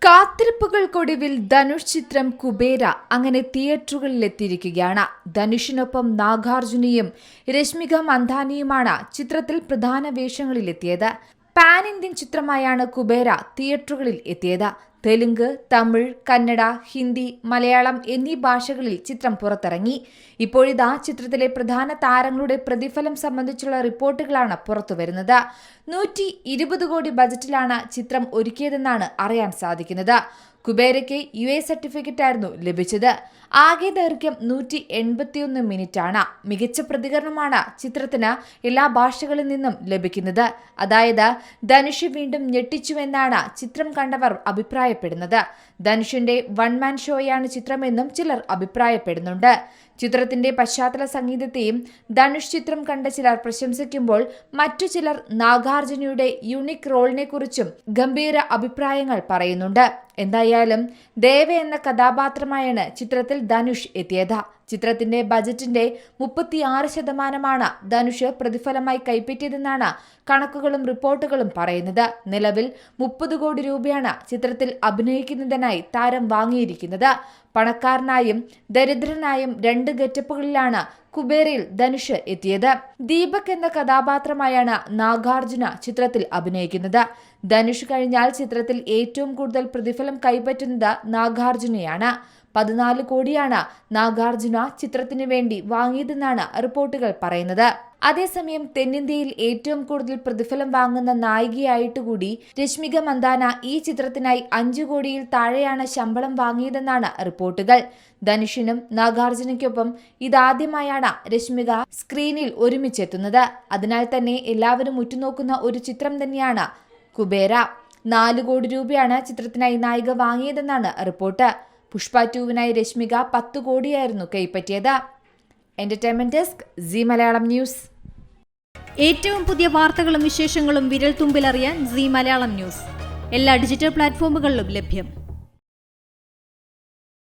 കാത്തിരിപ്പുകൾക്കൊടുവിൽ ധനുഷ് ചിത്രം കുബേര അങ്ങനെ തിയേറ്ററുകളിലെത്തിയിരിക്കുകയാണ്. ധനുഷിനൊപ്പം നാഗാർജുനയും രശ്മിക മന്ദാനയുമാണ് ചിത്രത്തിൽ പ്രധാന വേഷങ്ങളിലെത്തിയത്. പാൻ ഇന്ത്യൻ ചിത്രമായാണ് കുബേര തിയേറ്ററുകളിൽ എത്തിയത്. തെലുങ്ക്, തമിഴ്, കന്നഡ, ഹിന്ദി, മലയാളം എന്നീ ഭാഷകളിൽ ചിത്രം പുറത്തിറങ്ങി. ഇപ്പോഴിതാ ചിത്രത്തിലെ പ്രധാന താരങ്ങളുടെ പ്രതിഫലം സംബന്ധിച്ചുള്ള റിപ്പോർട്ടുകളാണ് പുറത്തുവരുന്നത്. 120 കോടി ബജറ്റിലാണ് ചിത്രം ഒരുക്കിയതെന്നാണ് അറിയാൻ സാധിക്കുന്നത്. കുബേരയ്ക്ക് UA സർട്ടിഫിക്കറ്റ് ആയിരുന്നു ലഭിച്ചത്. ആകെ ദൈർഘ്യം 181 മിനിറ്റാണ്. മികച്ച പ്രതികരണമാണ് ചിത്രത്തിന് എല്ലാ ഭാഷകളിൽ നിന്നും ലഭിക്കുന്നത്. അതായത് ധനുഷ് വീണ്ടും ഞെട്ടിച്ചുവെന്നാണ് ചിത്രം കണ്ടവർ അഭിപ്രായപ്പെടുന്നത്. ധനുഷിന്റെ വൺമാൻ ഷോയാണ് ചിത്രമെന്നും ചിലർ അഭിപ്രായപ്പെടുന്നുണ്ട്. ചിത്രത്തിന്റെ പശ്ചാത്തല സംഗീതത്തെയും ധനുഷ് ചിത്രം കണ്ട ചിലർ പ്രശംസിക്കുമ്പോൾ മറ്റു ചിലർ നാഗാർജുനയുടെ യൂണിക് റോളിനെ കുറിച്ചും ഗംഭീര അഭിപ്രായങ്ങൾ പറയുന്നുണ്ട്. എന്തായാലും ദേവ എന്ന കഥാപാത്രമായാണ് ചിത്രത്തിൽ ധനുഷ് എത്തിയത്. ചിത്രത്തിന്റെ ബജറ്റിന്റെ 36% ധനുഷ് പ്രതിഫലമായി കൈപ്പറ്റിയതെന്നാണ് കണക്കുകളും റിപ്പോർട്ടുകളും പറയുന്നത്. നിലവിൽ 30 കോടി രൂപയാണ് ചിത്രത്തിൽ അഭിനയിക്കുന്നതിനായി താരം വാങ്ങിയിരിക്കുന്നത്. പണക്കാരനായും ദരിദ്രനായും 2 ഗെറ്റപ്പുകളിലാണ് കുബേരയിൽ ധനുഷ് എത്തിയത്. ദീപക് എന്ന കഥാപാത്രമായാണ് നാഗാർജുന ചിത്രത്തിൽ അഭിനയിക്കുന്നത്. ധനുഷ് കഴിഞ്ഞാൽ ചിത്രത്തിൽ ഏറ്റവും കൂടുതൽ പ്രതിഫലം കൈപ്പറ്റുന്നത് നാഗാർജുനയാണ്. 14 കോടിയാണ് നാഗാർജുന ചിത്രത്തിനു വേണ്ടി വാങ്ങിയതെന്നാണ് റിപ്പോർട്ടുകൾ പറയുന്നത്. അതേസമയം തെന്നിന്ത്യയിൽ ഏറ്റവും കൂടുതൽ പ്രതിഫലം വാങ്ങുന്ന നായികയായിട്ടുകൂടി രശ്മിക മന്ദാന ഈ ചിത്രത്തിനായി 5 കോടിയിൽ താഴെയാണ് ശമ്പളം വാങ്ങിയതെന്നാണ് റിപ്പോർട്ടുകൾ. ധനുഷിനും നാഗാർജുനയ്ക്കൊപ്പം ഇതാദ്യമായാണ് രശ്മിക സ്ക്രീനിൽ ഒരുമിച്ചെത്തുന്നത്. അതിനാൽ തന്നെ എല്ലാവരും ഉറ്റുനോക്കുന്ന ഒരു ചിത്രം തന്നെയാണ് കുബേര. 4 കോടി രൂപയാണ് ചിത്രത്തിനായി നായിക വാങ്ങിയതെന്നാണ് റിപ്പോർട്ട്. പുഷ്പ 2വിനായി രശ്മിക 10 കോടിയായിരുന്നു കൈപ്പറ്റിയത്. Entertainment desk, Zee Malayalam news. ഏറ്റവും പുതിയ വാർത്തകളും വിശേഷങ്ങളും വിരൽ തുമ്പിലറിയാൻ സി മലയാളം ന്യൂസ് എല്ലാ ഡിജിറ്റൽ പ്ലാറ്റ്ഫോമുകളിലും ലഭ്യം.